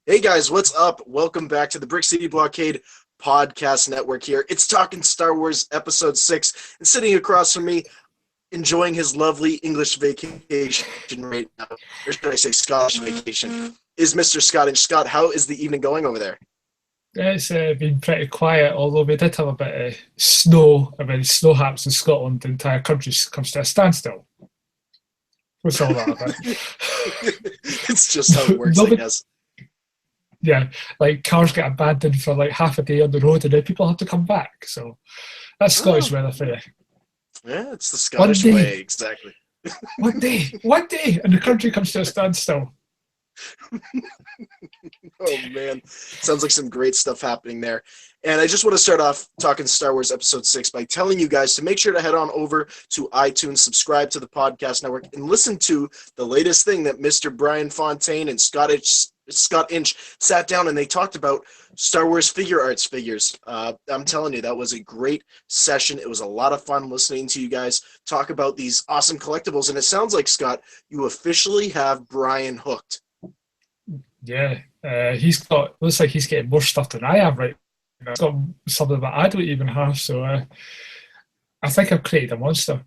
Hey guys, what's up? Welcome back to the Brick City Blockade podcast network here. It's Talking Star Wars episode 6, and sitting across from me, enjoying his lovely English vacation right now, or should I say Scottish vacation, is Mr. Scott. And Scott, how is the evening going over there? It's been pretty quiet, although we did have a bit of snow. I mean, snow happens in Scotland, the entire country comes to a standstill. What's all that about? It's just how it works, I guess. Yeah, like cars get abandoned for like half a day on the road and then people have to come back. So that's Scottish weather for you. Yeah, it's the Scottish way, exactly. One day, and the country comes to a standstill. Oh man, sounds like some great stuff happening there. And I just want to start off talking Star Wars episode 6 by telling you guys to make sure to head on over to iTunes, subscribe to the podcast network, and listen to the latest thing that Mr. Brian Fontaine and Scott Inch sat down and they talked about Star Wars figure arts figures. I'm telling you, that was a great session. It was a lot of fun listening to you guys talk about these awesome collectibles. And it sounds like, Scott, you officially have Brian hooked. Yeah, looks like he's getting more stuff than I am right now. He's got something that I don't even have, so I think I've created a monster.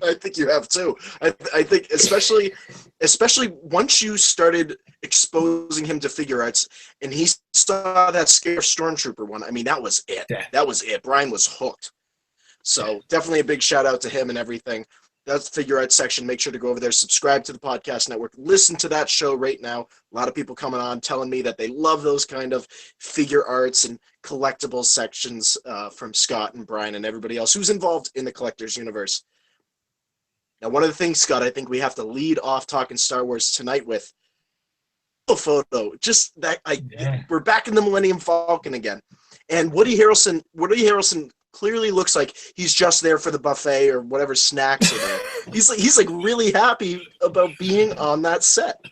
I think you have too. I think especially once you started exposing him to figure arts and he saw that Scare Stormtrooper one, I mean, that was it. Yeah. That was it. Brian was hooked. So definitely a big shout out to him and everything. That's the figure arts section. Make sure to go over there, subscribe to the podcast network, listen to that show right now. A lot of people coming on telling me that they love those kind of figure arts and collectibles sections from Scott and Brian and everybody else who's involved in the collector's universe. Now, one of the things, Scott, I think we have to lead off talking Star Wars tonight with a photo. Just that we're back in the Millennium Falcon again. And Woody Harrelson clearly looks like he's just there for the buffet or whatever snacks are there. He's like really happy about being on that set.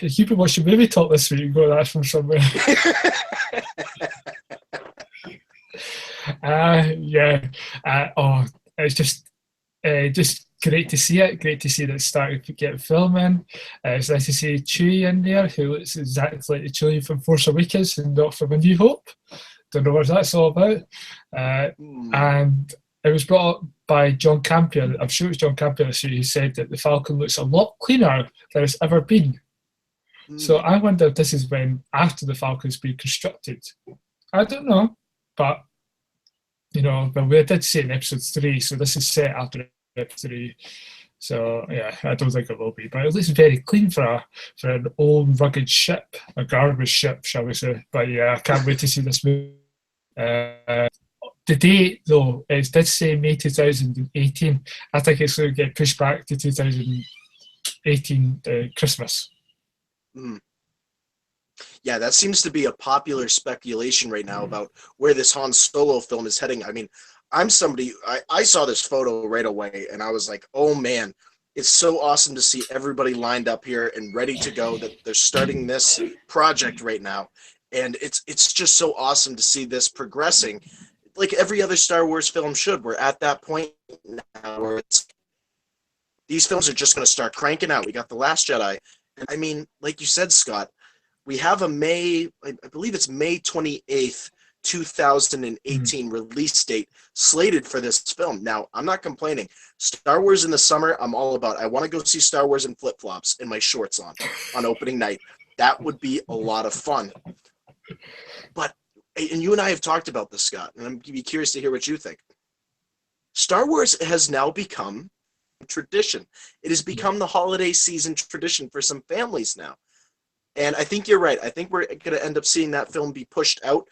You've been watching movie talk this week. Go, that's from somewhere. It's just great to see it. Great to see that it's starting to get filming. It's nice to see Chewie in there, who looks exactly like the Chewie from Force Awakens and not from A New Hope. Don't know what that's all about. And it was brought up by John Campion. I'm sure it was John Campion who said that the Falcon looks a lot cleaner than it's ever been. So I wonder if this is when after the Falcon's been constructed. I don't know, but but we did say in episode 3, so this is set after episode 3. So yeah, I don't think it will be, but it looks very clean for an old rugged ship, a garbage ship, shall we say. But yeah, I can't wait to see this movie. The date though, it did say May 2018. I think it's going to get pushed back to 2018 Christmas. Yeah, that seems to be a popular speculation right now about where this Han Solo film is heading. I mean, I saw this photo right away and I was like, oh man, it's so awesome to see everybody lined up here and ready to go, that they're starting this project right now. And it's just so awesome to see this progressing like every other Star Wars film should. We're at that point now where these films are just going to start cranking out. We got The Last Jedi. And I mean, like you said, Scott, we have I believe it's May 28th, 2018 release date slated for this film. Now, I'm not complaining. Star Wars in the summer, I'm all about. I want to go see Star Wars in flip-flops and my shorts on opening night. That would be a lot of fun. But, and you and I have talked about this, Scott, and I'm curious to hear what you think. Star Wars has now become a tradition. It has become the holiday season tradition for some families now. And I think you're right. I think we're going to end up seeing that film be pushed out.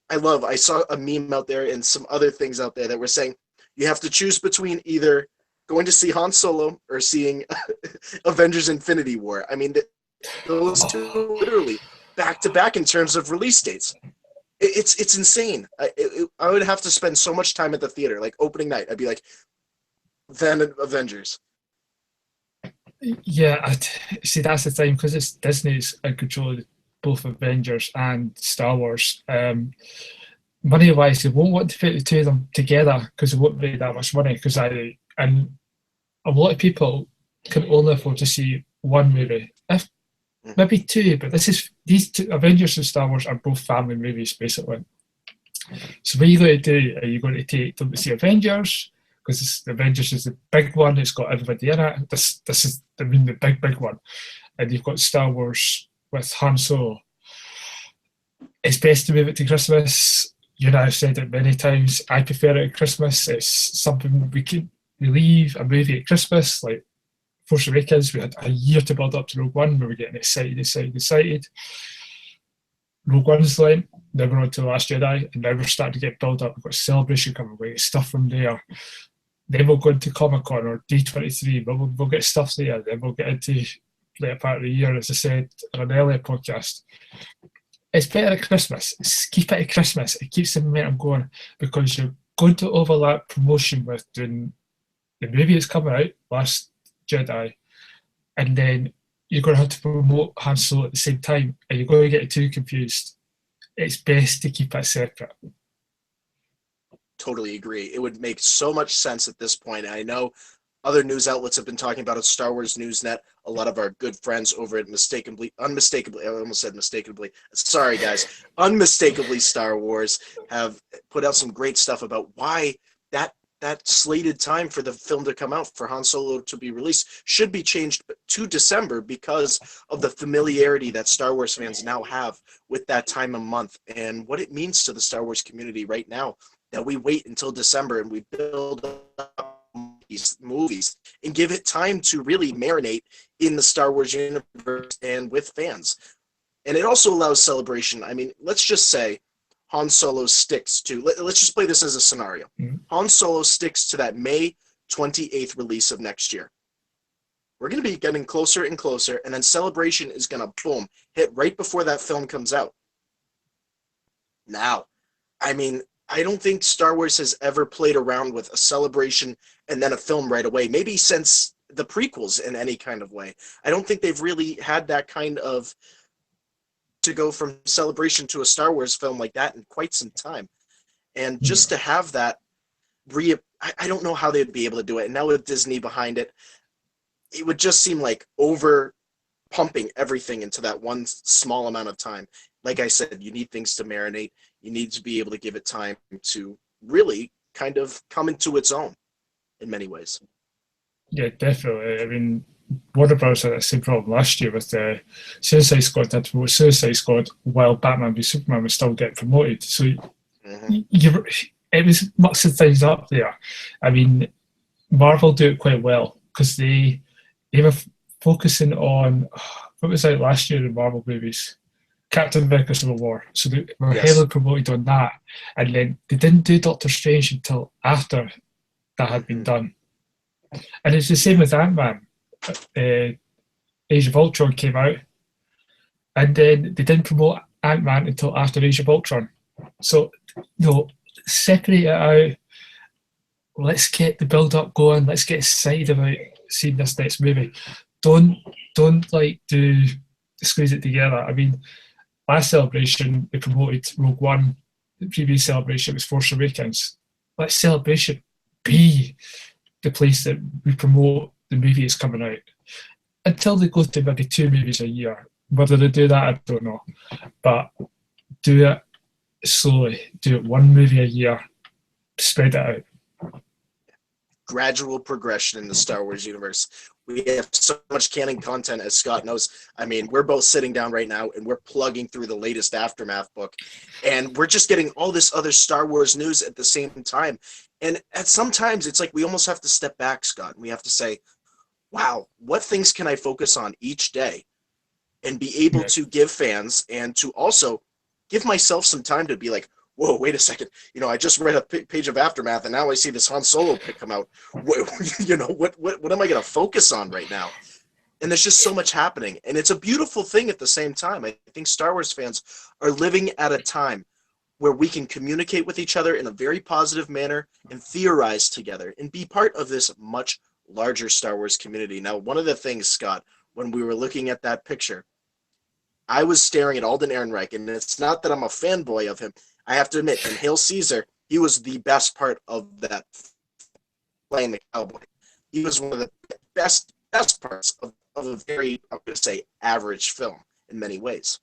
I saw a meme out there and some other things out there that were saying you have to choose between either going to see Han Solo or seeing Avengers Infinity War. I mean, those two literally back to back in terms of release dates. It's insane. I would have to spend so much time at the theater, like opening night. I'd be like, then Avengers. Yeah, see, that's the thing, because it's Disney's in control of both Avengers and Star Wars. Money-wise, they won't want to put the two of them together because it won't make that much money. And a lot of people can only afford to see one movie, if Mhm. maybe two, but these two, Avengers and Star Wars, are both family movies, basically. So what are you going to do? Are you going to take them to see Avengers? Because Avengers is the big one, it's got everybody in it. This is, I mean, the big one. And you've got Star Wars with Han Solo. It's best to move it to Christmas. You know, I've said it many times. I prefer it at Christmas. It's something we leave a movie at Christmas, like Force Awakens. We had a year to build up to Rogue One. We were getting excited. Rogue One's lent, then we're on to The Last Jedi, and now we're starting to get built up. We've got Celebration coming, we get stuff from there. Then we'll go into Comic Con or D23, we'll get stuff there. Then we'll get into later part of the year, as I said on an earlier podcast. It's better at Christmas. Keep it at Christmas. It keeps the momentum going, because you're going to overlap promotion with doing the movie that's coming out, Last Jedi, and then you're going to have to promote Han Solo at the same time, and you're going to get too confused. It's best to keep it separate. Totally agree. It would make so much sense at this point. I know other news outlets have been talking about it. Star Wars Newsnet, a lot of our good friends over at Unmistakably, I almost said mistakenly. Sorry, guys. Unmistakably Star Wars have put out some great stuff about why that slated time for the film to come out, for Han Solo to be released, should be changed to December because of the familiarity that Star Wars fans now have with that time of month and what it means to the Star Wars community right now, that we wait until December and we build up these movies and give it time to really marinate in the Star Wars universe and with fans. And it also allows celebration. I mean, let's just say Han Solo sticks to, let's just play this as a scenario. Mm-hmm. Han Solo sticks to that May 28th release of next year. We're going to be getting closer and closer, and then Celebration is going to, boom, hit right before that film comes out. Now, I mean, I don't think Star Wars has ever played around with a celebration and then a film right away, maybe since the prequels in any kind of way. I don't think they've really had that kind of to go from celebration to a Star Wars film like that in quite some time. And just to have that I don't know how they'd be able to do it. And now with Disney behind it, it would just seem like over pumping everything into that one small amount of time. Like I said, you need things to marinate. You need to be able to give it time to really kind of come into its own in many ways. Yeah, definitely. I mean, Warner Bros. Had the same problem last year with the Suicide Squad. Had to promote Suicide Squad while Batman v Superman was still getting promoted. So it was mixing things up there. I mean, Marvel do it quite well because they were focusing on what was out last year in Marvel movies. Captain America Civil War. So they were heavily promoted on that. And then they didn't do Doctor Strange until after that had been done. And it's the same with Ant-Man. Age of Ultron came out, and then they didn't promote Ant-Man until after Age of Ultron. So, separate it out. Let's get the build-up going. Let's get excited about seeing this next movie. Don't do squeeze it together. I mean, last Celebration they promoted Rogue One. The previous Celebration was Force Awakens. Let Celebration be the place that we promote the movie is coming out. Until they go to maybe 2 movies a year. Whether they do that, I don't know. But do it slowly. Do it 1 movie a year. Spread it out. Gradual progression in the Star Wars universe. We have so much canon content, as Scott knows. I mean, we're both sitting down right now and we're plugging through the latest Aftermath book. And we're just getting all this other Star Wars news at the same time. And at sometimes it's like we almost have to step back, Scott. And we have to say, wow, what things can I focus on each day and be able to give fans and to also give myself some time to be like, whoa, wait a second. I just read a page of Aftermath and now I see this Han Solo pick come out. What am I going to focus on right now? And there's just so much happening. And it's a beautiful thing at the same time. I think Star Wars fans are living at a time where we can communicate with each other in a very positive manner and theorize together and be part of this much larger Star Wars community. Now, one of the things, Scott, when we were looking at that picture, I was staring at Alden Ehrenreich, and it's not that I'm a fanboy of him. I have to admit, in Hail Caesar, he was the best part of that, playing the cowboy. He was one of the best best parts of a very, I'm going to say, average film in many ways.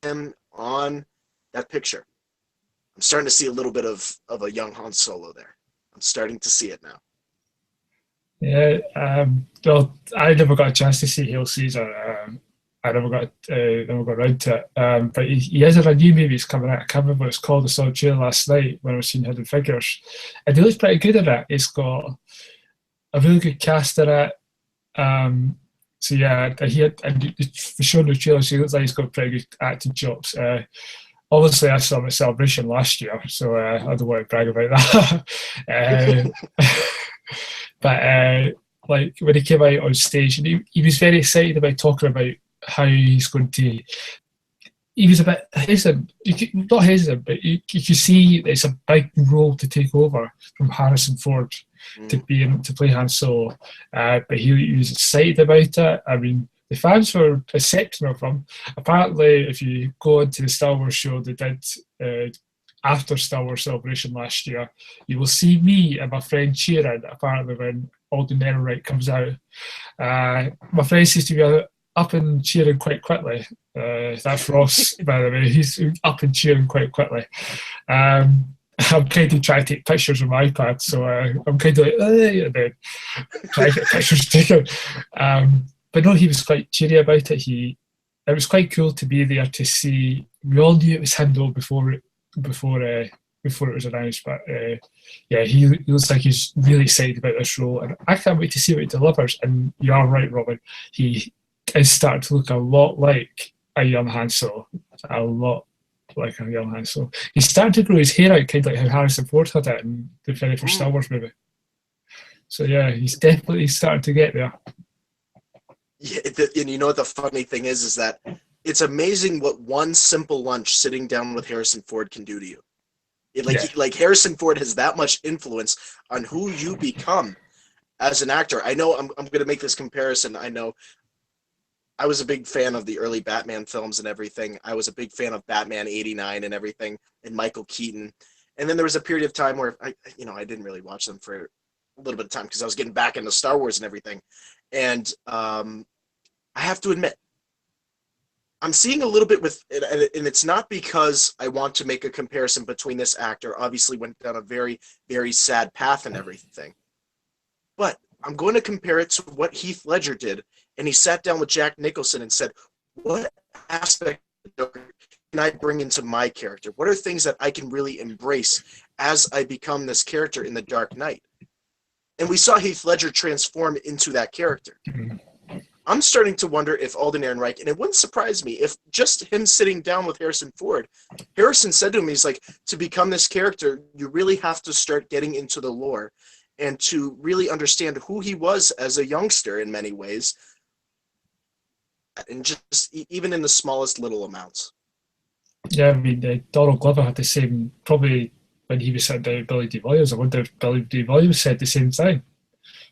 And on that picture, I'm starting to see a little bit of a young Han Solo there. I'm starting to see it now. Yeah, well, I never got a chance to see Hail Caesar. I never got around to it. But he has a new movie coming out. I can't remember what it's called. I saw a trailer last night when I was seeing Hidden Figures, and he looks pretty good in it. It's got a really good cast in it. So yeah, he had, and for sure in the trailer, he looks like he's got pretty good acting chops. Obviously, I saw him at Celebration last year, so I don't want to brag about that. But like when he came out on stage, and he was very excited about talking about how he's going to. He was a bit hesitant, not hesitant, but you could see it's a big role to take over from Harrison Ford to play Han Solo. But he was excited about it. I mean, the fans were accepting of him. Apparently, if you go into the Star Wars show they did after Star Wars Celebration last year, you will see me and my friend cheering, apparently, when Alden Ehrenreich comes out. My friend seems to be up and cheering quite quickly. That's Ross, by the way. He's up and cheering quite quickly. I'm kind of trying to take pictures with my iPad, so I'm kind of like, hey, and then trying to get pictures taken. But no, he was quite cheery about it. It was quite cool to be there to see. We all knew it was him though before it was announced, but yeah, he looks like he's really excited about this role, and I can't wait to see what he delivers. And you are right, Robin. He is starting to look a lot like a young Han Solo, a lot like a young Han Solo. He's starting to grow his hair out, kind of like how Harrison Ford had it in the very first Star Wars movie. So yeah, he's definitely starting to get there. Yeah, and you know what the funny thing is that it's amazing what one simple lunch sitting down with Harrison Ford can do to you. Like Harrison Ford has that much influence on who you become as an actor. I know I'm going to make this comparison. I know I was a big fan of the early Batman films and everything. I was a big fan of Batman '89 and everything, and Michael Keaton. And then there was a period of time where I didn't really watch them for a little bit of time because I was getting back into Star Wars and everything. And I have to admit, I'm seeing a little bit with, and it's not because I want to make a comparison between this actor, obviously went down a very, very sad path and everything. But I'm going to compare it to what Heath Ledger did. And he sat down with Jack Nicholson and said, what aspect of the Joker can I bring into my character? What are things that I can really embrace as I become this character in The Dark Knight? And we saw Heath Ledger transform into that character. I'm starting to wonder if Alden Ehrenreich, and it wouldn't surprise me if just him sitting down with Harrison Ford, Harrison said to him, he's like, to become this character, you really have to start getting into the lore and to really understand who he was as a youngster in many ways, and just even in the smallest little amounts. Yeah, I mean, Donald Glover had the same, probably when he was sitting down with Billy Dee Williams. I wonder if Billy Dee Williams said the same thing,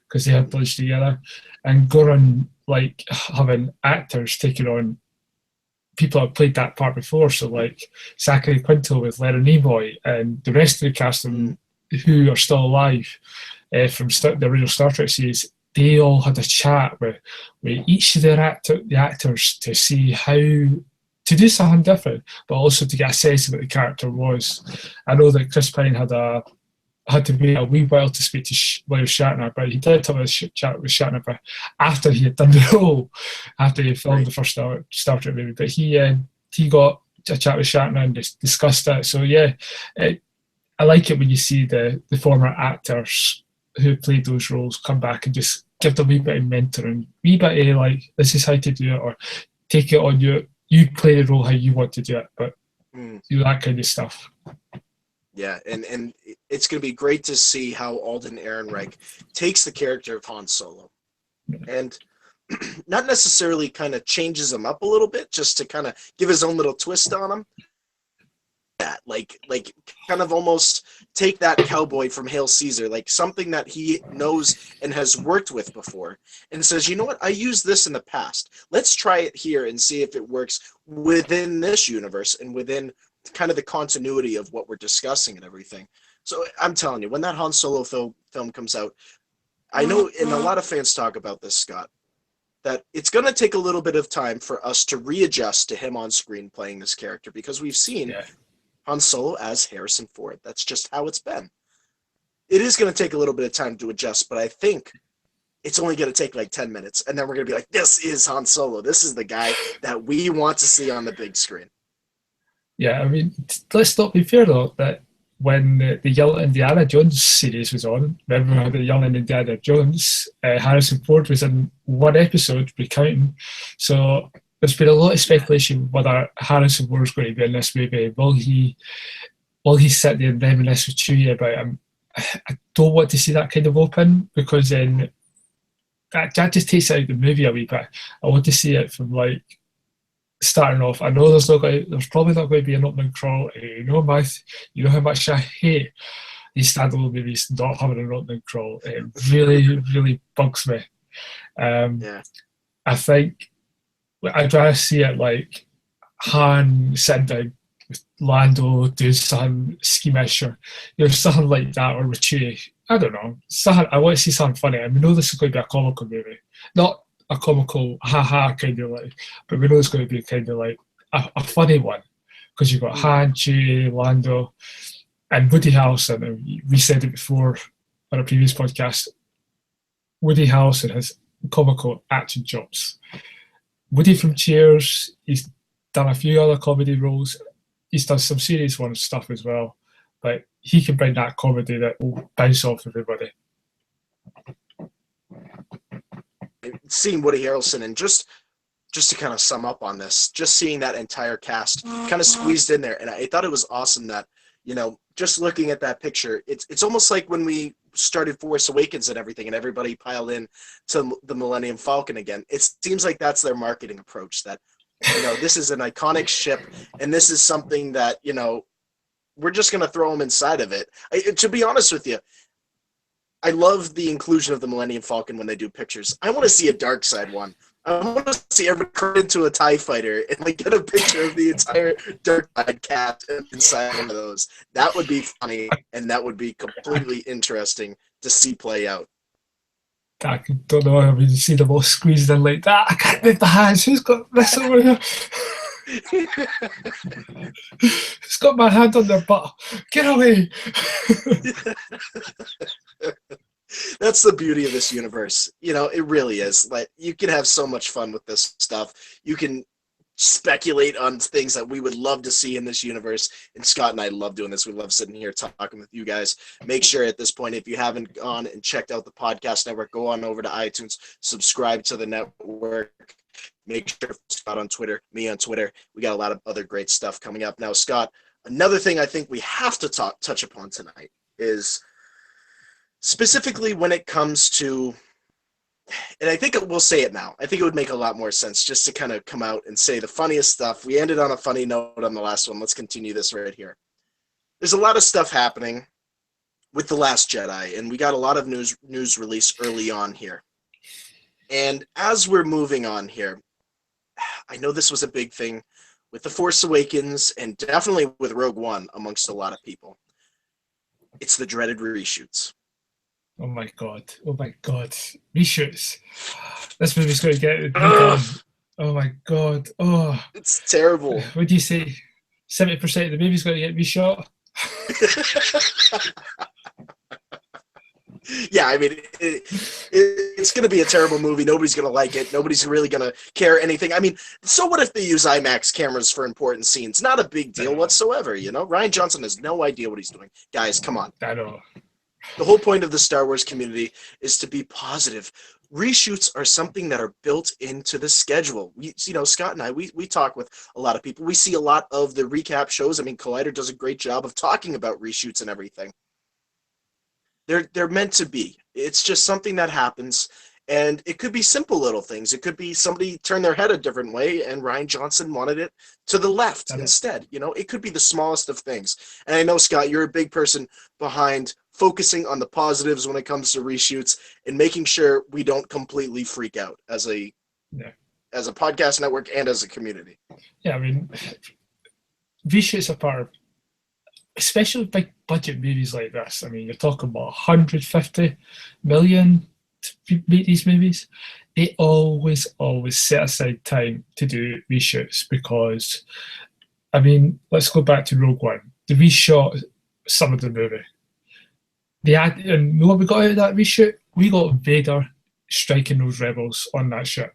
because they had bludged together. And Goran, like, having actors taking on people that played that part before, so like Zachary Quinto with Leonard Nimoy and the rest of the cast who are still alive from the original Star Trek series, they all had a chat with each of the actors to see how to do something different, but also to get a sense of what the character was. I know that Chris Pine had to wait a wee while to speak to William Shatner, but he did have a chat with Shatner after he had done the role, after he filmed the first Star Trek movie. But he got a chat with Shatner and discussed it. So yeah, I like it when you see the former actors who played those roles come back and just give them a wee bit of mentoring, wee bit of like, this is how to do it, or take it on you play the role how you want to do it, but do that kind of stuff. Yeah, and it's going to be great to see how Alden Ehrenreich takes the character of Han Solo and not necessarily kind of changes him up a little bit, just to kind of give his own little twist on him. That like kind of almost take that cowboy from Hail Caesar, like something that he knows and has worked with before, and says, you know what, I used this in the past. Let's try it here and see if it works within this universe and within kind of the continuity of what we're discussing and everything. So I'm telling you, when that Han Solo film comes out, I know, and a lot of fans talk about this, Scott, that it's going to take a little bit of time for us to readjust to him on screen playing this character, because we've seen Han Solo as Harrison Ford. That's just how it's been. It is going to take a little bit of time to adjust, but I think it's only going to take like 10 minutes, and then we're going to be like, this is Han Solo. This is the guy that we want to see on the big screen. Yeah, I mean, let's not be fair, though, that when the Young Indiana Jones series was on, remember the Young Indiana Jones, Harrison Ford was in one episode, recounting. So there's been a lot of speculation whether Harrison Ford is going to be in this movie. Will he sit there and reminisce with Chewie about him? I don't want to see that kind of open, because then that just takes out the movie a wee bit. I want to see it from like starting off. I know there's probably not going to be an opening crawl. You know how much I hate these standalone movies not having an opening crawl. It really, really bugs me. I think I'd rather see it like Han sitting down with Lando, do something schemish, or something like that, or with Chewie. I don't know. I want to see something funny. I know this is going to be a comical movie. Not a comical ha-ha kind of like, but we know it's going to be kind of like a funny one, because you've got Han, Chewie, Lando, and Woody Harrelson. And we said it before on a previous podcast. Woody Harrelson has comical acting chops. Woody from Cheers, he's done a few other comedy roles. He's done some serious one stuff as well, but he can bring that comedy that will bounce off everybody. Seeing Woody Harrelson, and just to kind of sum up on this, just seeing that entire cast kind of squeezed in there, and I thought it was awesome that, you know, just looking at that picture, it's almost like when we started Force Awakens and everything, and everybody piled in to the Millennium Falcon again. It seems like that's their marketing approach, that, you know, this is an iconic ship, and this is something that, you know, we're just going to throw them inside of it. To be honest with you, I love the inclusion of the Millennium Falcon when they do pictures. I want to see a dark side one. I want to see everybody turn into a TIE fighter and like get a picture of the entire dark side cast inside one of those. That would be funny, and that would be completely interesting to see play out. I don't know. I mean, you see them all squeezed in like that. I can't lift the hands. Who's got this over here? Who's got my hand on their butt? Get away! That's the beauty of this universe. You know, it really is. Like, you can have so much fun with this stuff. You can speculate on things that we would love to see in this universe. And Scott and I love doing this. We love sitting here talking with you guys. Make sure at this point, if you haven't gone and checked out the podcast network, go on over to iTunes, subscribe to the network. Make sure Scott on Twitter, me on Twitter. We got a lot of other great stuff coming up. Now, Scott, another thing I think we have to touch upon tonight is specifically when it comes to, and I think we'll say it now. I think it would make a lot more sense just to kind of come out and say the funniest stuff. We ended on a funny note on the last one. Let's continue this right here. There's a lot of stuff happening with The Last Jedi, and we got a lot of news release early on here. And as we're moving on here, I know this was a big thing with The Force Awakens and definitely with Rogue One amongst a lot of people. It's the dreaded reshoots. Oh my god. Reshoots. This movie's going to get redone. Oh my god. Oh. It's terrible. What do you say? 70% of the movie's going to get reshot? Yeah, I mean, it's going to be a terrible movie. Nobody's going to like it. Nobody's really going to care anything. I mean, so what if they use IMAX cameras for important scenes? Not a big deal whatsoever, you know? Rian Johnson has no idea what he's doing. Guys, come on. I know. The whole point of the Star Wars community is to be positive. Reshoots are something that are built into the schedule. Scott and I, we talk with a lot of people. We see a lot of the recap shows. I mean, Collider does a great job of talking about reshoots and everything. They're meant to be. It's just something that happens, and it could be simple little things. It could be somebody turned their head a different way, and Rian Johnson wanted it to the left instead. You know, it could be the smallest of things. And I know, Scott, you're a big person behind focusing on the positives when it comes to reshoots and making sure we don't completely freak out as a podcast network and as a community. Yeah, I mean, reshoots are part of, especially big budget movies like this. I mean, you're talking about 150 million to make these movies, they always set aside time to do reshoots because, I mean, let's go back to Rogue One. They reshot some of the movie. And what we got out of that reshoot? We got Vader striking those rebels on that ship.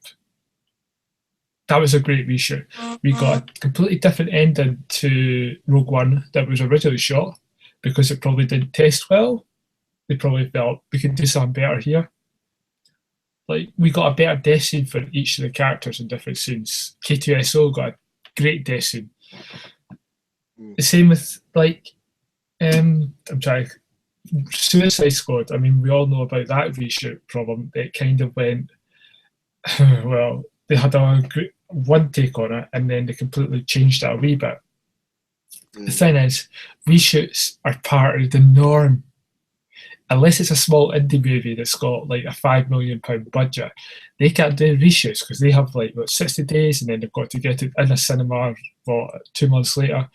That was a great reshoot. We got a completely different ending to Rogue One that was originally shot because it probably didn't test well. They probably felt we could do something better here. Like, we got a better death scene for each of the characters in different scenes. K2SO got a great death scene. The same with, like, I'm trying, Suicide Squad. I mean, we all know about that reshoot problem. It kind of went, well, they had one take on it and then they completely changed it a wee bit. The thing is, reshoots are part of the norm. Unless it's a small indie movie that's got like a £5 million budget, they can't do reshoots because they have like 60 days and then they've got to get it in a cinema 2 months later.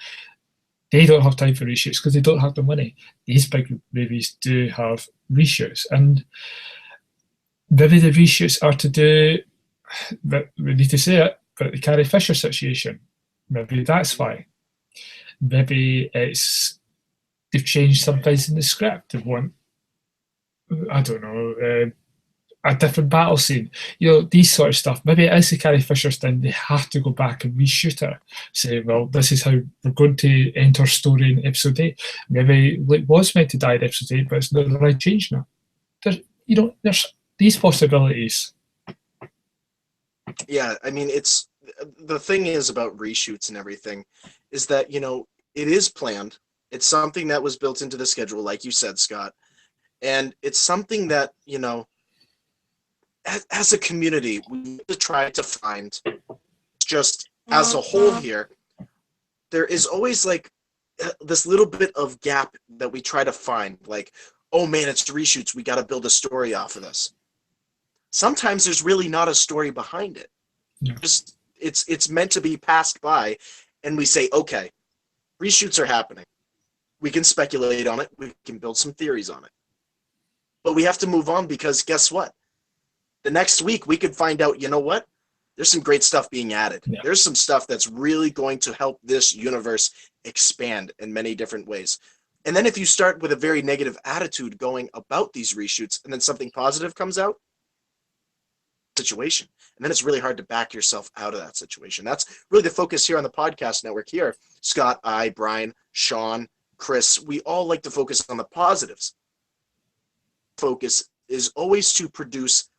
They don't have time for reshoots because they don't have the money. These big movies do have reshoots, and maybe the reshoots are to do, but we need to say it, but the Carrie Fisher situation, maybe that's why. Maybe it's they've changed some things in the script. They want, I don't know, a different battle scene. You know, these sort of stuff. Maybe it is the Carrie Fisher thing. They have to go back and reshoot it. Say, well, this is how we're going to enter story in episode 8. Maybe it was meant to die in episode 8, but it's not the right change now. There's these possibilities. Yeah, I mean, it's the thing is about reshoots and everything is that, you know, it is planned. It's something that was built into the schedule, like you said, Scott. And it's something that, you know, as a community, we need to try to find, just as a whole here, there is always like this little bit of gap that we try to find. Like, oh man, it's reshoots. We got to build a story off of this. Sometimes there's really not a story behind it. Yeah. Just it's meant to be passed by, and we say, okay, reshoots are happening. We can speculate on it. We can build some theories on it. But we have to move on because guess what? The next week we could find out, you know what? There's some great stuff being added. Yeah. There's some stuff that's really going to help this universe expand in many different ways. And then if you start with a very negative attitude going about these reshoots and then something positive comes out, situation. And then it's really hard to back yourself out of that situation. That's really the focus here on the podcast network here. Scott, I, Brian, Sean, Chris, we all like to focus on the positives. Focus is always to produce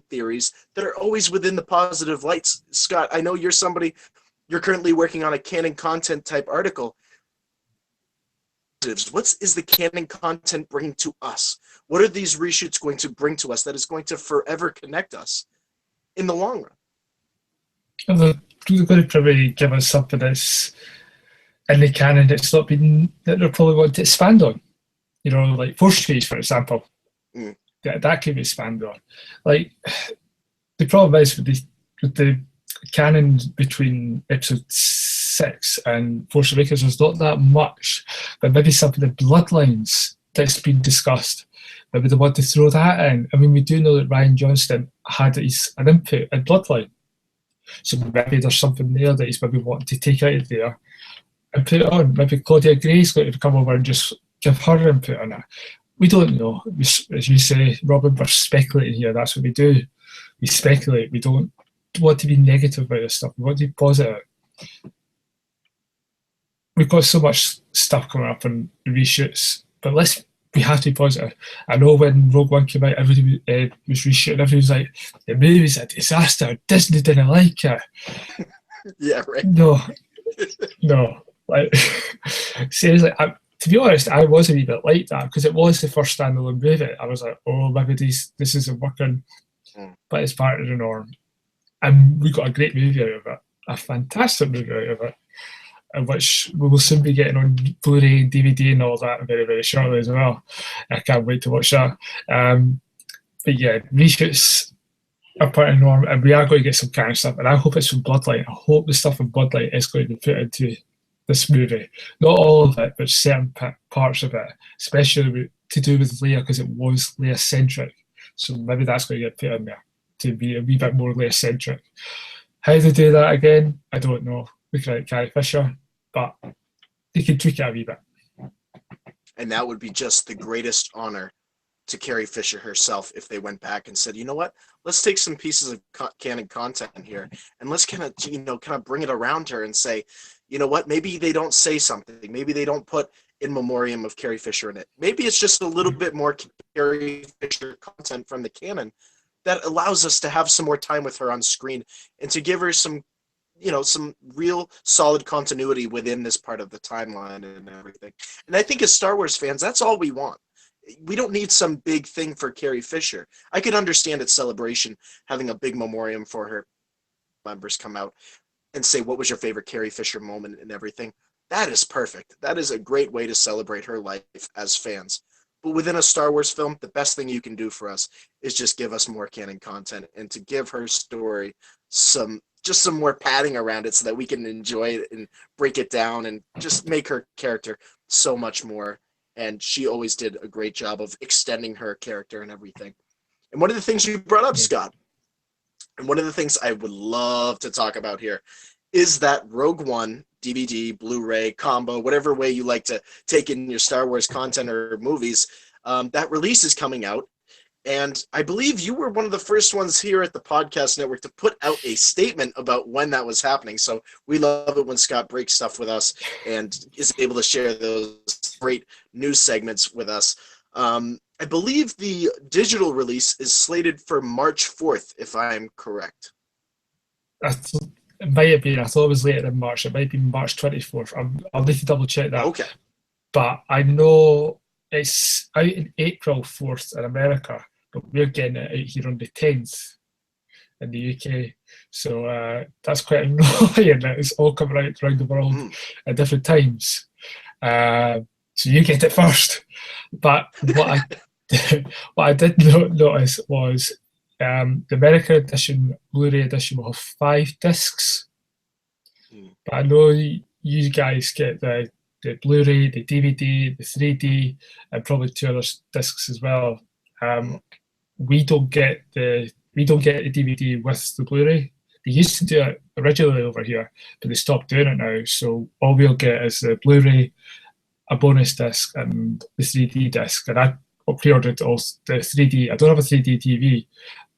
theories that are always within the positive lights. Scott, I know you're you're currently working on a canon content type article. What is the canon content bringing to us? What are these reshoots going to bring to us that is going to forever connect us in the long run? Well, they're going to probably give us something that's in the canon that's not been, that they'll probably want to expand on. You know, like Force Trees, for example. That can be expanded on. Like, the problem is with the canon between episode 6 and Force Awakens, there's not that much, but maybe some of the bloodlines that's been discussed, maybe they want to throw that in. I mean, we do know that Rian Johnson had an input in Bloodline, so maybe there's something there that he's maybe wanting to take out of there and put it on. Maybe Claudia Gray's going to come over and just give her input on it. We don't know. As you say, Robin, we're speculating here. That's what we do. We speculate. We don't want to be negative about this stuff. We want to be positive. We've got so much stuff coming up in reshoots, but we have to be positive. I know when Rogue One came out, everybody was reshooting. Everybody was like, the movie was a disaster. Disney didn't like it. Yeah, right. No. Like, seriously, to be honest, I was a wee bit like that because it was the first standalone movie. I was like, oh, maybe this isn't working, but it's part of the norm. And we got a great movie out of it, a fantastic movie out of it, which we will soon be getting on Blu-ray, DVD and all that very, very shortly as well. I can't wait to watch that. But yeah, reshoots are part of the norm, and we are going to get some kind of stuff, and I hope it's from Bloodline. I hope the stuff from Bloodline is going to be put into this movie. Not all of it, but certain parts of it, especially to do with Leia, because it was Leia-centric. So maybe that's going to get put in there to be a wee bit more eccentric. How they do that again, I don't know. Looking at Carrie Fisher, but they can tweak it a wee bit. And that would be just the greatest honor to Carrie Fisher herself if they went back and said, you know what, let's take some pieces of canon content here and let's kind of bring it around her and say, you know what, maybe they don't say something, maybe they don't put in memoriam of Carrie Fisher in it, maybe it's just a little bit more Carrie Fisher content from the canon that allows us to have some more time with her on screen and to give her some real solid continuity within this part of the timeline and everything. And I think as Star Wars fans, that's all we want. We don't need some big thing for Carrie Fisher. I could understand at Celebration having a big memoriam for her members come out and say, what was your favorite Carrie Fisher moment and everything? That is perfect. That is a great way to celebrate her life as fans. But within a Star Wars film, the best thing you can do for us is just give us more canon content and to give her story some more padding around it so that we can enjoy it and break it down and just make her character so much more. And she always did a great job of extending her character and everything. And one of the things you brought up, Scott, and one of the things I would love to talk about here is that Rogue One DVD, Blu-ray, combo, whatever way you like to take in your Star Wars content or movies, that release is coming out. And I believe you were one of the first ones here at the Podcast Network to put out a statement about when that was happening. So we love it when Scott breaks stuff with us and is able to share those great news segments with us. I believe the digital release is slated for March 4th, if I'm correct. It might have been. I thought it was later in March. It might be March 24th. I'll need to double check that. Okay. But I know it's out in April 4th in America, but we're getting it out here on the 10th in the UK. So that's quite annoying that it's all coming out around the world at different times. So you get it first. But what I did notice was the American edition, Blu-ray edition, will have 5 discs. But I know you guys get the Blu-ray, the DVD, the 3D, and probably 2 other discs as well. We don't get the DVD with the Blu-ray. They used to do it originally over here, but they stopped doing it now. So all we'll get is the Blu-ray, a bonus disc, and the 3D disc. And I pre-ordered also the 3D. I don't have a 3D TV,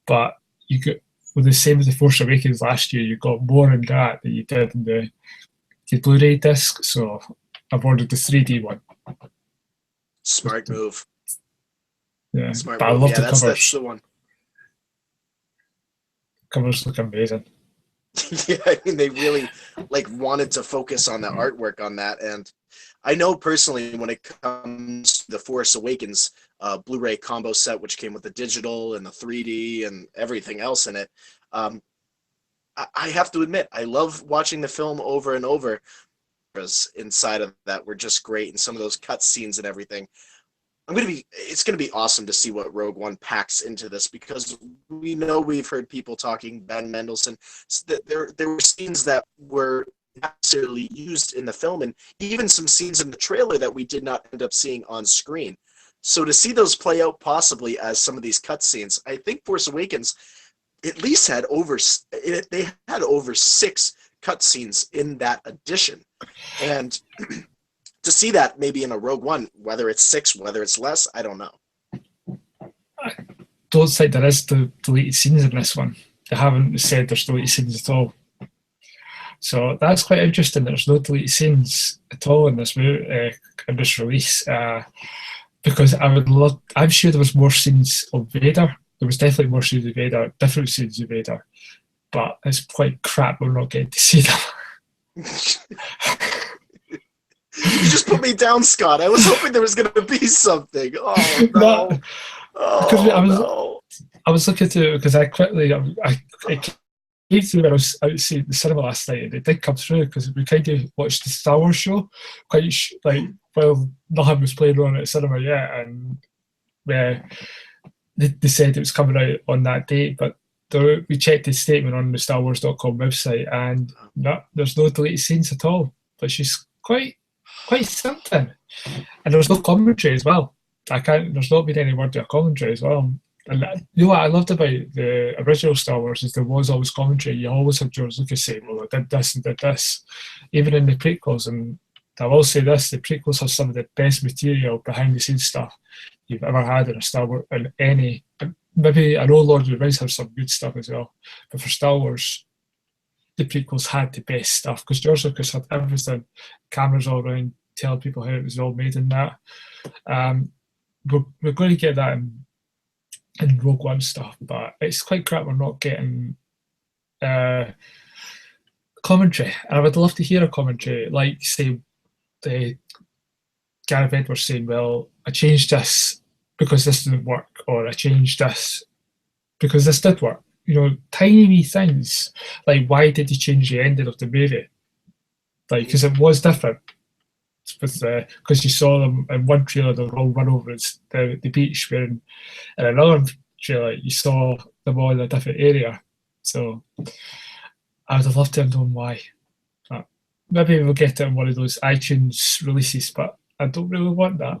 but you get with the same as the Force Awakens last year. You got more in that than you did in the Blu-ray disc. So I've ordered the 3D one. Smart move. Yeah, Smart but move. I love Yeah, the that's covers. the one. Covers look amazing. Yeah, I mean, they really wanted to focus on the artwork on that. And I know personally when it comes to the Force Awakens Blu-ray combo set, which came with the digital and the 3D and everything else in it, I have to admit, I love watching the film over and over. Inside of that were just great, and some of those cut scenes and everything. It's gonna be awesome to see what Rogue One packs into this, because we know we've heard people talking, Ben Mendelsohn, that there were scenes that were not necessarily used in the film, and even some scenes in the trailer that we did not end up seeing on screen. So to see those play out possibly as some of these cut scenes, I think Force Awakens at least had over 6 cut scenes in that edition, and to see that maybe in a Rogue One, whether it's 6, whether it's less, I don't know. I don't think there is the deleted scenes in this one. They haven't said there's deleted scenes at all. So that's quite interesting. There's no deleted scenes at all in this movie, in this release, because I'm sure there was more scenes of Vader. There was definitely more scenes of Vader, different scenes of Vader, but it's quite crap we're not getting to see them. You just put me down, Scott. I was hoping there was going to be something. Oh, no. I was looking through it because it came through when I was out seeing the cinema last night, and it did come through because we kind of watched the Star Wars show while nothing was playing on at the cinema yet, and they said it was coming out on that date, but we checked the statement on the StarWars.com website, and no, there's no deleted scenes at all, which is quite something. And there's no commentary as well. There's not been any word of commentary as well. And you know what I loved about the original Star Wars is there was always commentary. You always had George Lucas saying, "Well, I did this and did this," even in the prequels. And I will say this: the prequels have some of the best material behind the scenes stuff you've ever had in a Star Wars in any. Maybe I know Lord of the Rings has some good stuff as well, but for Star Wars, the prequels had the best stuff because George Lucas had everything, cameras all around, telling people how it was all made and that. We're going to get that in Rogue One stuff, but it's quite crap we're not getting commentary. And I would love to hear a commentary, like say the Gareth Edwards saying, "Well, I changed this because this didn't work," or "I changed this because this did work." You know, tiny wee things like why did you change the ending of the movie? Like, because it was different. Because you saw them in one trailer, they were all run over the beach, where in another trailer you saw them all in a different area. So I would have loved to have known why. But maybe we'll get it in one of those iTunes releases, but I don't really want that.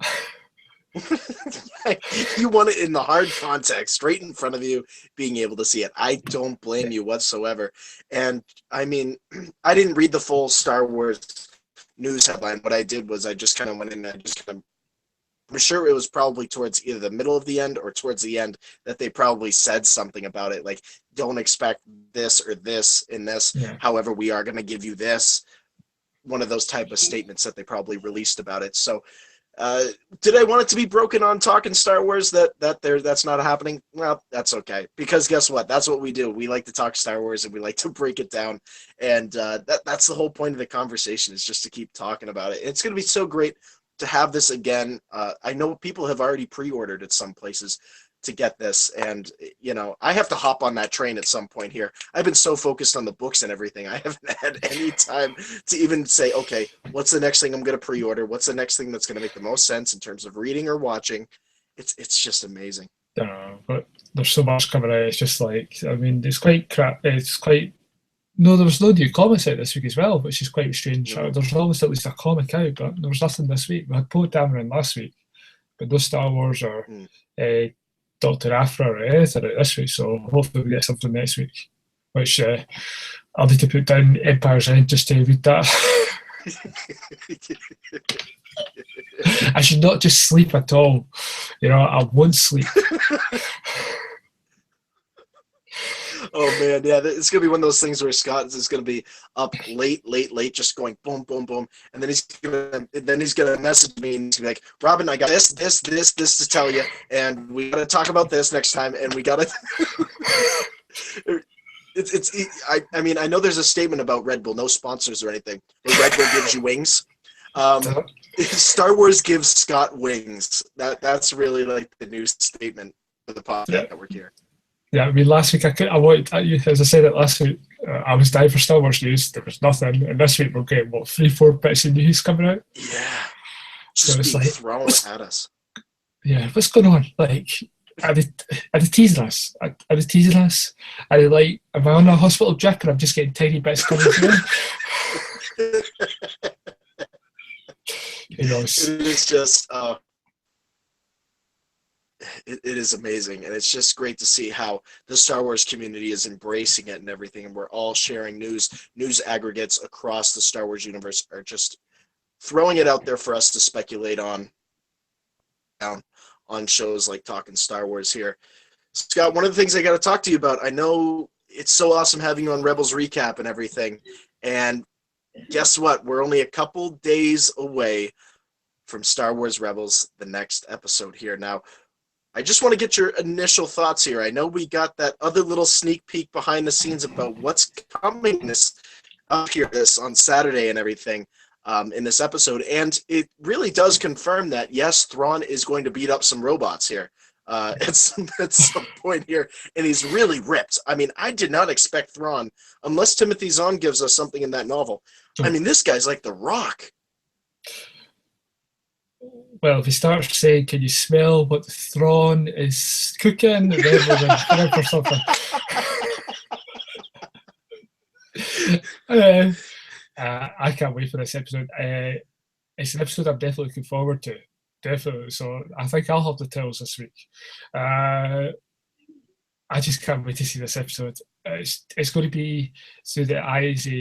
You want it in the hard context, right in front of you, being able to see it. I don't blame you whatsoever. And I mean, I didn't read the full Star Wars news headline. What I did was I just kind of went in and I just kind of, I'm sure it was probably towards either the middle of the end or towards the end that they probably said something about it, like, don't expect this or this in this. Yeah. However, we are going to give you this. One of those type of statements that they probably released about it. So did I want it to be broken on Talking Star Wars that's not happening? Well, that's okay, because guess what? That's what we do. We like to talk Star Wars and we like to break it down, and that's the whole point of the conversation, is just to keep talking about it. It's going to be so great to have this again. I know people have already pre-ordered at some places to get this, and you know, I have to hop on that train at some point here. I've been so focused on the books and everything, I haven't had any time to even say, okay, what's the next thing I'm going to pre-order? What's the next thing that's going to make the most sense in terms of reading or watching? It's just amazing. But there's so much coming out. It's just like, I mean, it's quite crap. It's quite. No, there was no new comics out this week as well, which is quite strange. Mhm. There's always at least a comic out, but there was nothing this week. We had Poe Dameron last week, but no Star Wars or Dr. Aphra or anything out this week, so hopefully we get something next week, which I'll need to put down Empire's End just to read that. I should not just sleep at all. You know, I won't sleep. Oh man, yeah, it's gonna be one of those things where Scott is gonna be up late, just going boom, boom, boom, and then he's gonna message me and he's gonna be like, "Robin, I got this to tell you, and we gotta talk about this next time, and we gotta." I mean, I know there's a statement about Red Bull, no sponsors or anything, but Red Bull gives you wings. Star Wars gives Scott wings. That's really like the new statement for the podcast network here. Yeah, I mean, last week I wanted, as I said it last week, I was dying for Star Wars news. There was nothing, and this week we're getting 3-4 bits of news coming out. Yeah, just so being thrown at us. Yeah, what's going on? Like, are they teasing us? Are they teasing us? Are they like, am I on a hospital drip and I'm just getting tiny bits coming through? Who knows? It is just. It is amazing, and it's just great to see how the Star Wars community is embracing it and everything, and we're all sharing news aggregates across the Star Wars universe are just throwing it out there for us to speculate on shows like Talking Star Wars here. Scott, one of the things I got to talk to you about, I know it's so awesome having you on Rebels Recap and everything, and guess what? We're only a couple days away from Star Wars Rebels, the next episode here. Now, I just want to get your initial thoughts here. I know we got that other little sneak peek behind the scenes about what's coming this on Saturday and everything in this episode, and it really does confirm that yes, Thrawn is going to beat up some robots here at some point here, and he's really ripped. I mean, I did not expect Thrawn, unless Timothy Zahn gives us something in that novel. I mean, this guy's like the Rock. Well, if he starts saying, "Can you smell what the Thrawn is cooking?" then we're going for something. I can't wait for this episode. It's an episode I'm definitely looking forward to. Definitely. So I think I'll have the tails this week. I just can't wait to see this episode. It's going to be through the eyes of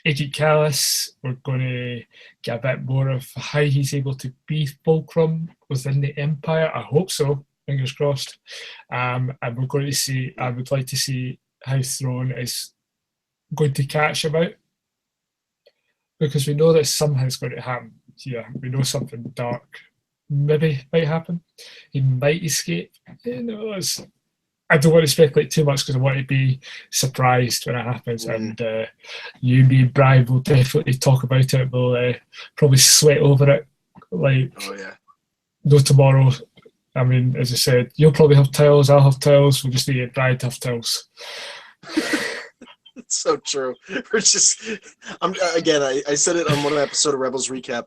Agent Callus. We're going to get a bit more of how he's able to be fulcrum within the Empire. I hope so. Fingers crossed. And we're going to see. I would like to see how Thrawn is going to catch him out, because we know that something's going to happen here. We know something dark maybe might happen. He might escape. Who knows? I don't want to speculate too much because I want to be surprised when it happens. And you, me, and Brian will definitely talk about it. We'll probably sweat over it like no tomorrow. I mean, as I said, you'll probably have towels, I'll have towels. We'll just need Brian to have towels. It's so true. We're just, again, I said it on one episode of Rebels Recap,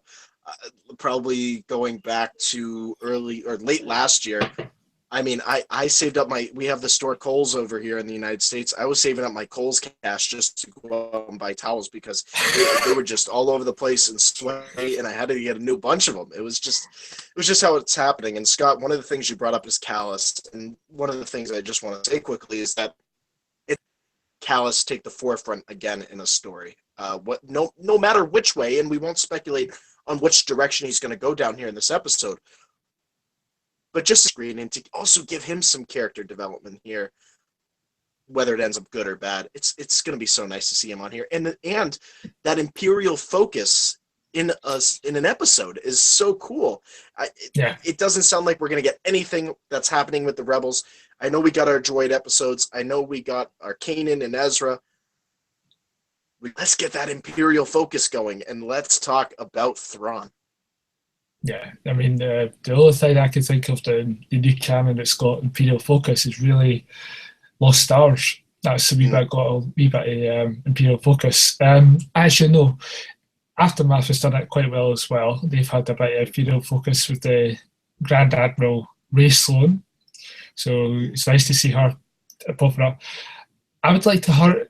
probably going back to early or late last year. I mean, I saved up we have the store Kohl's over here in the United States. I was saving up my Kohl's cash just to go out and buy towels because they were just all over the place and sweaty, and I had to get a new bunch of them. It was just how it's happening. And Scott, one of the things you brought up is Callus, and one of the things I just want to say quickly is that Callus take the forefront again in a story. No matter which way, and we won't speculate on which direction he's going to go down here in this episode, but just screen and to also give him some character development here, whether it ends up good or bad. It's going to be so nice to see him on here, and that Imperial focus in an episode is so cool. It doesn't sound like we're going to get anything that's happening with the Rebels. I know we got our droid episodes. I know we got our Kanan and Ezra. Let's get that Imperial focus going, and let's talk about Thrawn. Yeah, I mean, the only thing I can think of the new canon that's got Imperial focus is really Lost Stars. That's a wee bit got a wee bit of Imperial focus. Actually, no, Aftermath has done it quite well as well. They've had a bit of Imperial focus with the Grand Admiral Ray Sloan, so it's nice to see her popping up. I would like to her.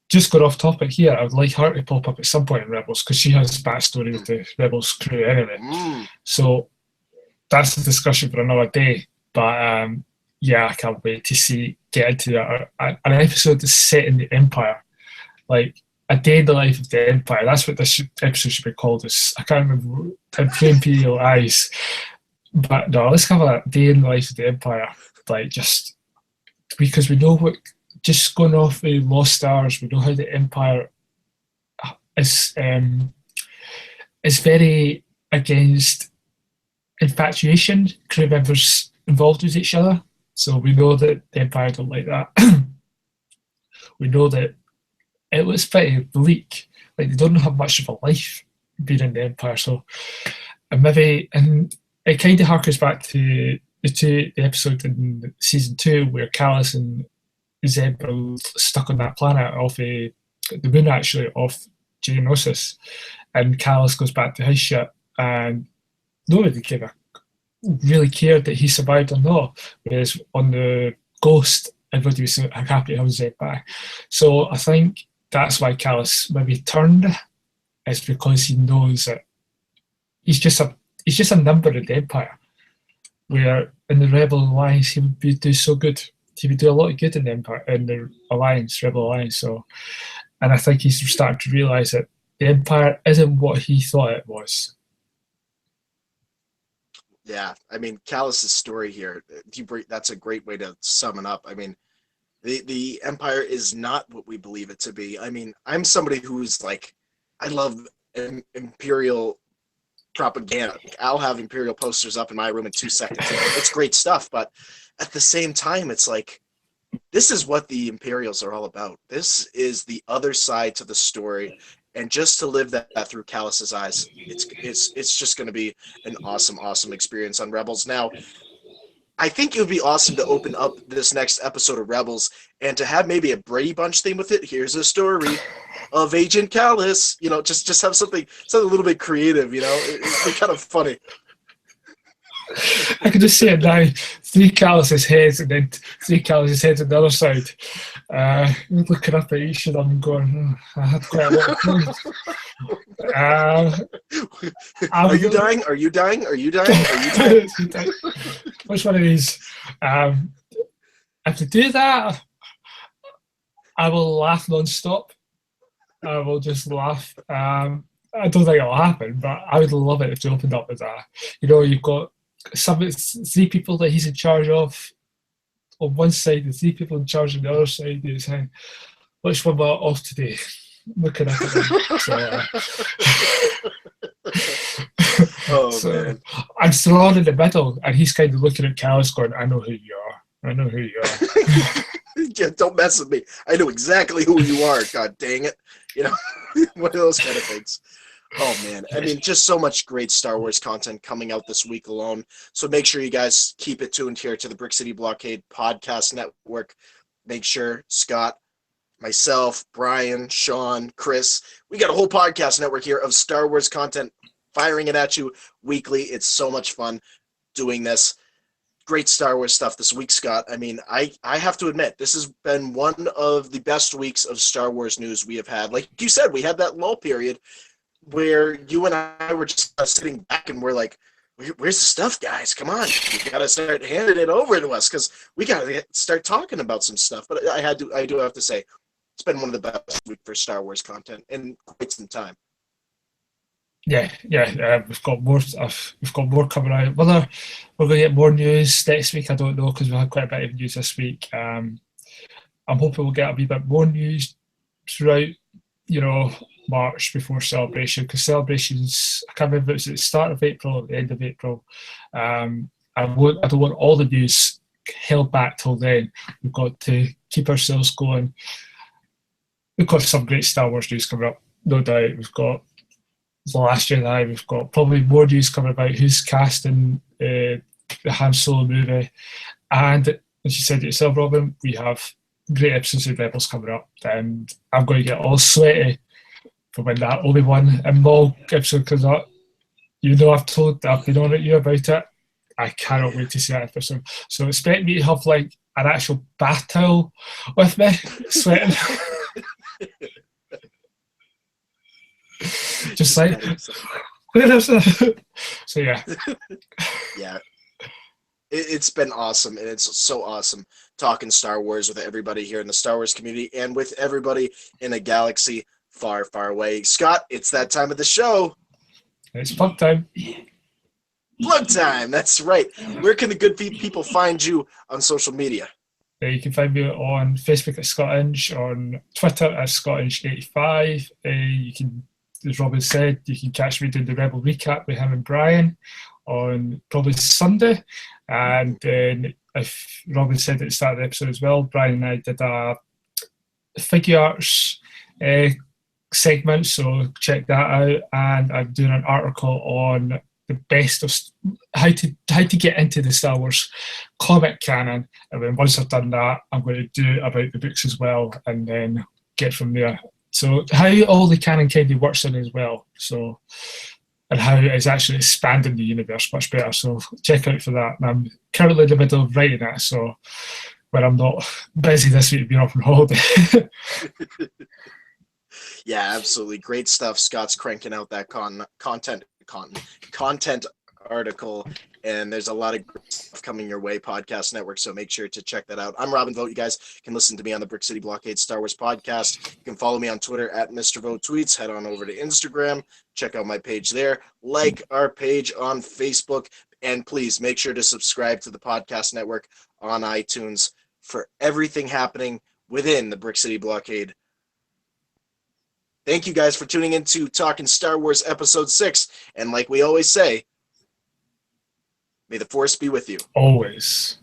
Just got off topic here, I would like her to pop up at some point in Rebels because she has a backstory with the Rebels crew anyway. So that's a discussion for another day. But yeah, I can't wait to get into an episode that's set in the Empire. Like a day in the life of the Empire. That's what this episode should be called. I can't remember. Imperial Eyes. But no, let's have a day in the life of the Empire. Like just because we know what. Just going off with Lost Stars, we know how the Empire is very against infatuation, crew members involved with each other. So we know that the Empire don't like that. We know that it looks pretty bleak. Like they don't have much of a life being in the Empire. So and it kind of harkens back to the episode in season 2 where Callus and Zeb are stuck on that planet off the moon, actually, off Geonosis, and Callus goes back to his ship, and nobody kind of really cared that he survived or not. Whereas on the Ghost, everybody was happy to have Zeb back. So I think that's why Callus maybe turned. Is because he knows that he's just a number in the Empire. Where in the Rebel Alliance he would do so good. He would do a lot of good in the Empire, in the Alliance, Rebel Alliance. So, and I think he's starting to realise that the Empire isn't what he thought it was. Yeah, I mean, Callus's story here, that's a great way to sum it up. I mean, the Empire is not what we believe it to be. I mean, I'm somebody who's like, I love Imperial propaganda. I'll have Imperial posters up in my room in 2 seconds. It's great stuff, but at the same time, it's like, this is what the Imperials are all about. This is the other side to the story, and just to live that through Callus's eyes, it's just going to be an awesome experience on Rebels. Now, I think it would be awesome to open up this next episode of Rebels and to have maybe a Brady Bunch theme with it. Here's a story of Agent Callus. You know, just have something a little bit creative. You know, it'd be kind of funny. I can just see it now. 3 Callus's heads and then 3 Callus's heads on the other side. Looking up at each of them and going, I had quite a lot of fun. Are you dying? Are you dying? Are you dying? Are you dying? Which one of these? if they do that, I will laugh non-stop. I will just laugh. I don't think it'll happen, but I would love it if they opened up with that. You know, you've got three people that he's in charge of on one side and three people in charge on the other side. He's saying, which one will off today? Looking at them. So, man. I'm thrown in the middle, and he's kind of looking at Callus going, I know who you are. I know who you are. Yeah, don't mess with me. I know exactly who you are. God dang it. You know, one of those kind of things. Oh, man. I mean, just so much great Star Wars content coming out this week alone. So make sure you guys keep it tuned here to the Brick City Blockade Podcast Network. Make sure Scott, myself, Brian, Sean, Chris, we got a whole podcast network here of Star Wars content firing it at you weekly. It's so much fun doing this. Great Star Wars stuff this week, Scott. I mean, I have to admit, this has been one of the best weeks of Star Wars news we have had. Like you said, we had that lull period where you and I were just sitting back and we're like, where's the stuff, guys? Come on. You got to start handing it over to us because we got to start talking about some stuff. But I do have to say, it's been one of the best weeks for Star Wars content in quite some time. Yeah, we've got more stuff. We've got more coming out. Whether we're going to get more news next week, I don't know, because we had quite a bit of news this week. I'm hoping we'll get a wee bit more news throughout, March before Celebration, because Celebration's, I can't remember if it's at the start of April or the end of April. I don't want all the news held back till then. We've got to keep ourselves going. We've got some great Star Wars news coming up, no doubt. We've got The Last Jedi. We've got probably more news coming about who's casting the Han Solo movie. And as you said yourself, Robin, we have great episodes of Rebels coming up. And I'm going to get all sweaty for when that Obi-Wan and Maul episode comes up. You know, I've been on at you about it. I cannot wait to see that episode. So expect me to have like an actual bath towel with me, sweating. Just like, where is it? So yeah. Yeah. It's been awesome, and it's so awesome talking Star Wars with everybody here in the Star Wars community and with everybody in a galaxy far, far away. Scott, it's that time of the show. It's plug time. Plug time, that's right. Where can the good people find you on social media? You can find me on Facebook at Scott Inch, on Twitter at ScottInch85. You can, as Robin said, you can catch me doing the Rebel recap with him and Brian on probably Sunday. And then, if Robin said at the start of the episode as well, Brian and I did a figure arts segment, so check that out. And I'm doing an article on the best of how to get into the Star Wars comic canon. And then once I've done that, I'm going to do about the books as well, and then get from there. So how all the canon kind of works in as well. So, and how it's actually expanding the universe much better. So check out for that. And I'm currently in the middle of writing it, so when I'm not busy this week, being off on holiday. Yeah, absolutely. Great stuff. Scott's cranking out that content article, and there's a lot of great stuff coming your way, podcast network, so make sure to check that out. I'm Robin Vogt. You guys can listen to me on the Brick City Blockade Star Wars podcast. You can follow me on Twitter at Mr. Vogt Tweets. Head on over to Instagram, check out my page there, like our page on Facebook, and please make sure to subscribe to the podcast network on iTunes for everything happening within the Brick City Blockade. Thank you guys for tuning into Talking Star Wars Episode 6. And like we always say, may the Force be with you. Always.